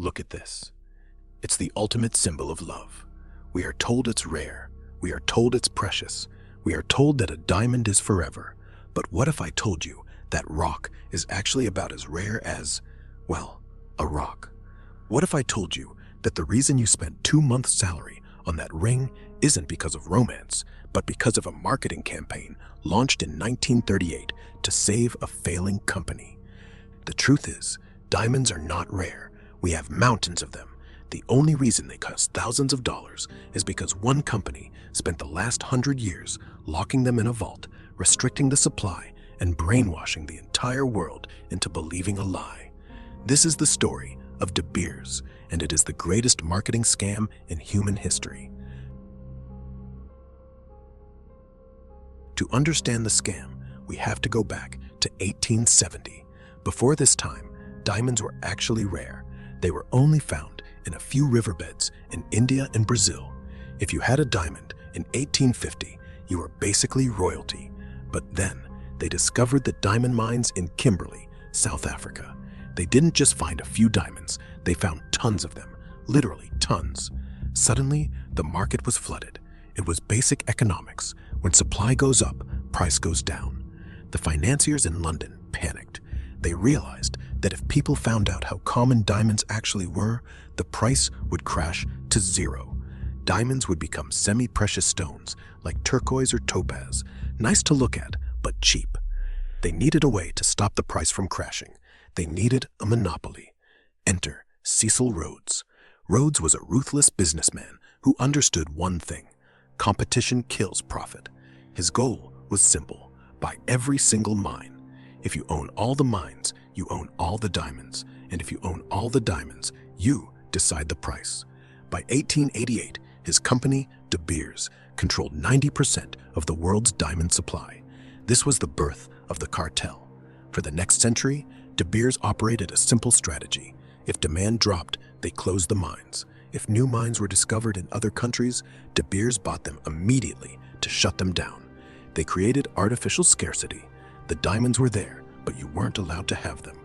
Look at this. It's the ultimate symbol of love. We are told it's rare. We are told it's precious. We are told that a diamond is forever. But what if I told you that rock is actually about as rare as, well, a rock? What if I told you that the reason you spent 2 months' salary on that ring isn't because of romance, but because of a marketing campaign launched in 1938 to save a failing company? The truth is, diamonds are not rare. We have mountains of them. The only reason they cost thousands of dollars is because one company spent the last 100 years locking them in a vault, restricting the supply, and brainwashing the entire world into believing a lie. This is the story of De Beers, and it is the greatest marketing scam in human history. To understand the scam, we have to go back to 1870. Before this time, diamonds were actually rare. They were only found in a few riverbeds in India and Brazil. If you had a diamond in 1850, you were basically royalty. But then, they discovered the diamond mines in Kimberley, South Africa. They didn't just find a few diamonds, they found tons of them, literally tons. Suddenly, the market was flooded. It was basic economics. When supply goes up, price goes down. The financiers in London panicked. They realized that if people found out how common diamonds actually were, the price would crash to zero. Diamonds would become semi-precious stones like turquoise or topaz, nice to look at, but cheap. They needed a way to stop the price from crashing. They needed a monopoly. Enter Cecil Rhodes. Rhodes was a ruthless businessman who understood one thing: competition kills profit. His goal was simple: buy every single mine. If you own all the mines, you own all the diamonds. And if you own all the diamonds, you decide the price. By 1888, his company, De Beers, controlled 90% of the world's diamond supply. This was the birth of the cartel. For the next century, De Beers operated a simple strategy. If demand dropped, they closed the mines. If new mines were discovered in other countries, De Beers bought them immediately to shut them down. They created artificial scarcity. The diamonds were there, but you weren't allowed to have them.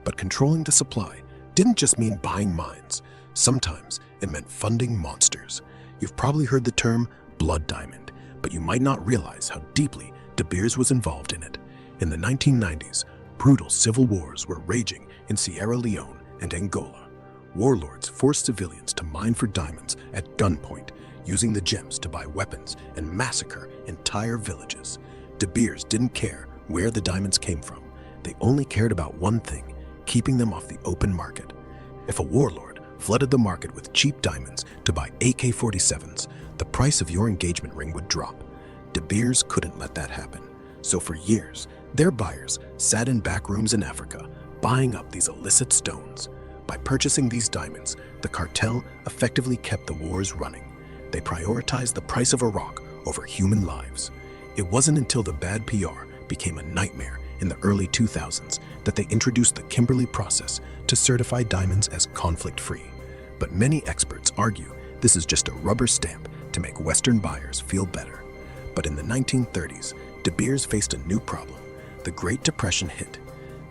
But controlling the supply didn't just mean buying mines. Sometimes it meant funding monsters. You've probably heard the term blood diamond, but you might not realize how deeply De Beers was involved in it. In the 1990s, brutal civil wars were raging in Sierra Leone and Angola. Warlords forced civilians to mine for diamonds at gunpoint, using the gems to buy weapons and massacre entire villages. De Beers didn't care where the diamonds came from. They only cared about one thing: keeping them off the open market. If a warlord flooded the market with cheap diamonds to buy AK-47s, the price of your engagement ring would drop. De Beers couldn't let that happen. So for years, their buyers sat in back rooms in Africa, buying up these illicit stones. By purchasing these diamonds, the cartel effectively kept the wars running. They prioritized the price of a rock over human lives. It wasn't until the bad PR became a nightmare in the early 2000s that they introduced the Kimberley process to certify diamonds as conflict-free. But many experts argue this is just a rubber stamp to make Western buyers feel better. But in the 1930s, De Beers faced a new problem. The Great Depression hit.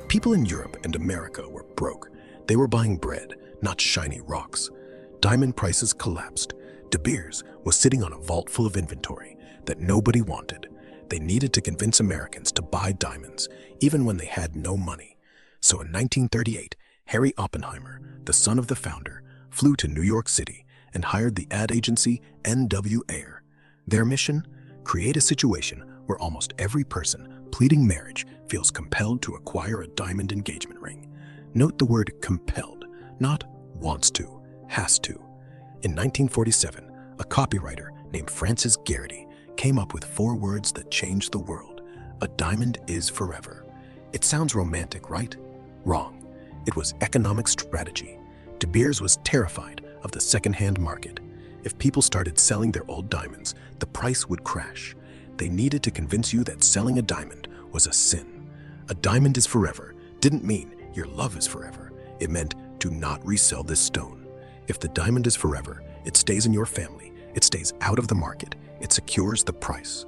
People in Europe and America were broke. They were buying bread, not shiny rocks. Diamond prices collapsed. De Beers was sitting on a vault full of inventory that nobody wanted. They needed to convince Americans to buy diamonds, even when they had no money. So in 1938, Harry Oppenheimer, the son of the founder, flew to New York City and hired the ad agency N.W. Ayer. Their mission? Create a situation where almost every person pleading marriage feels compelled to acquire a diamond engagement ring. Note the word compelled, not wants to, has to. In 1947, a copywriter named Francis Garrity came up with 4 words that changed the world. A diamond is forever. It sounds romantic, right? Wrong. It was economic strategy. De Beers was terrified of the second-hand market. If people started selling their old diamonds, the price would crash. They needed to convince you that selling a diamond was a sin. A diamond is forever didn't mean your love is forever. It meant do not resell this stone. If the diamond is forever, it stays in your family. It stays out of the market. It secures the price.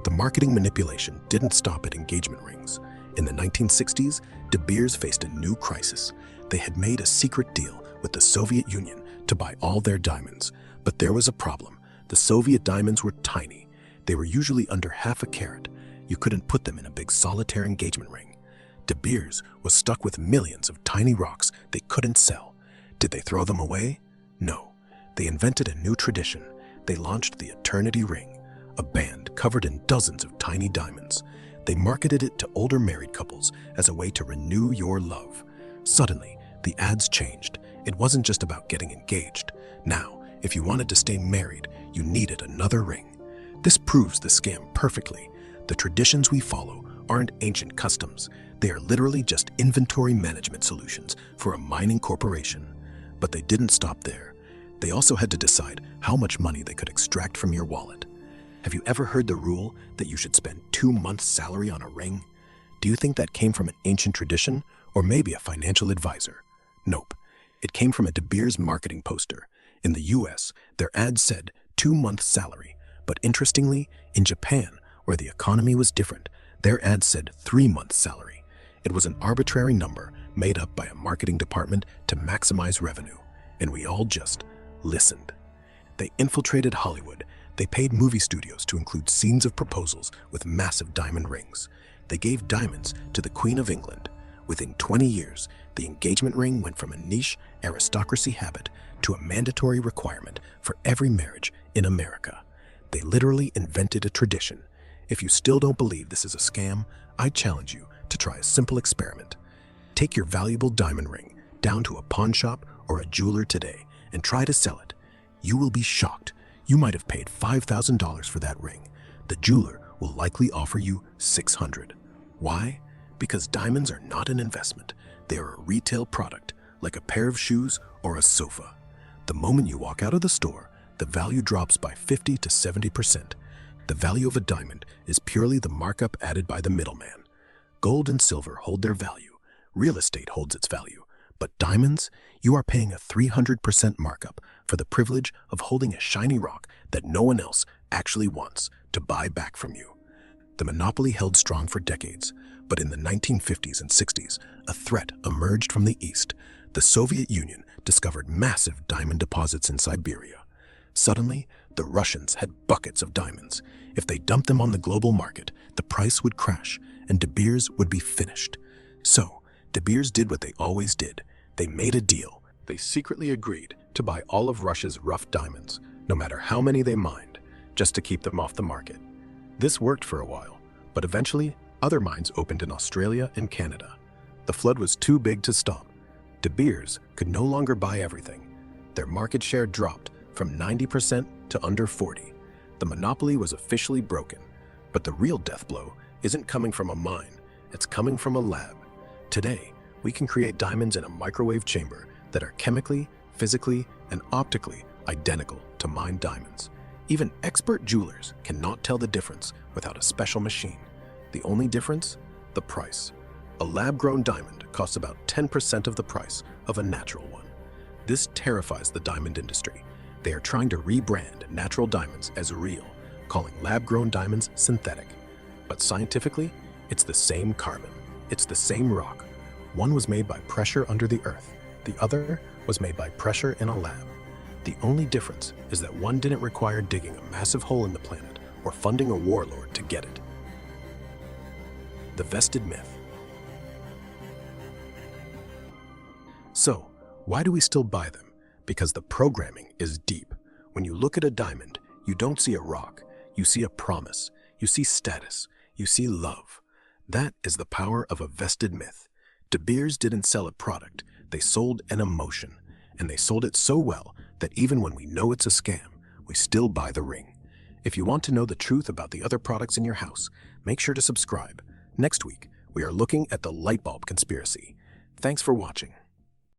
The marketing manipulation didn't stop at engagement rings. In the 1960s, De Beers faced a new crisis. They had made a secret deal with the Soviet Union to buy all their diamonds. But there was a problem. The Soviet diamonds were tiny. They were usually under half a carat. You couldn't put them in a big solitaire engagement ring. De Beers was stuck with millions of tiny rocks they couldn't sell. Did they throw them away? No. They invented a new tradition. They launched the Eternity Ring, a band covered in dozens of tiny diamonds. They marketed it to older married couples as a way to renew your love. Suddenly, the ads changed. It wasn't just about getting engaged. Now, if you wanted to stay married, you needed another ring. This proves the scam perfectly. The traditions we follow aren't ancient customs. They are literally just inventory management solutions for a mining corporation. But they didn't stop there. They also had to decide how much money they could extract from your wallet. Have you ever heard the rule that you should spend 2 months' salary on a ring? Do you think that came from an ancient tradition or maybe a financial advisor? Nope. It came from a De Beers marketing poster. In the US, their ad said 2 months' salary. But interestingly, in Japan, where the economy was different, their ad said 3 months' salary. It was an arbitrary number made up by a marketing department to maximize revenue. And we all just listened. They infiltrated Hollywood. They paid movie studios to include scenes of proposals with massive diamond rings. They gave diamonds to the Queen of England. Within 20 years, the engagement ring went from a niche aristocracy habit to a mandatory requirement for every marriage in America. They literally invented a tradition. If you still don't believe this is a scam, I challenge you to try a simple experiment. Take your valuable diamond ring down to a pawn shop or a jeweler today and try to sell it. You will be shocked. You might have paid $5,000 for that ring. The jeweler will likely offer you $600. Why? Because diamonds are not an investment. They are a retail product, like a pair of shoes or a sofa. The moment you walk out of the store, the value drops by 50 to 70%. The value of a diamond is purely the markup added by the middleman. Gold and silver hold their value. Real estate holds its value. But diamonds, you are paying a 300% markup for the privilege of holding a shiny rock that no one else actually wants to buy back from you. The monopoly held strong for decades, but in the 1950s and 60s, a threat emerged from the East. The Soviet Union discovered massive diamond deposits in Siberia. Suddenly, the Russians had buckets of diamonds. If they dumped them on the global market, the price would crash and De Beers would be finished. So, De Beers did what they always did. They made a deal. They secretly agreed to buy all of Russia's rough diamonds, no matter how many they mined, just to keep them off the market. This worked for a while, but eventually, other mines opened in Australia and Canada. The flood was too big to stop. De Beers could no longer buy everything. Their market share dropped from 90% to under 40%. The monopoly was officially broken. But the real death blow isn't coming from a mine, it's coming from a lab. Today, we can create diamonds in a microwave chamber that are chemically, physically, and optically identical to mined diamonds. Even expert jewelers cannot tell the difference without a special machine. The only difference? The price. A lab-grown diamond costs about 10% of the price of a natural one. This terrifies the diamond industry. They are trying to rebrand natural diamonds as real, calling lab-grown diamonds synthetic. But scientifically, it's the same carbon. It's the same rock. One was made by pressure under the earth. The other was made by pressure in a lab. The only difference is that one didn't require digging a massive hole in the planet or funding a warlord to get it. The vested myth. So, why do we still buy them? Because the programming is deep. When you look at a diamond, you don't see a rock. You see a promise. You see status. You see love. That is the power of a vested myth. De Beers didn't sell a product. They sold an emotion. And they sold it so well that even when we know it's a scam, we still buy the ring. If you want to know the truth about the other products in your house, make sure to subscribe. Next week, we are looking at the light bulb conspiracy. Thanks for watching.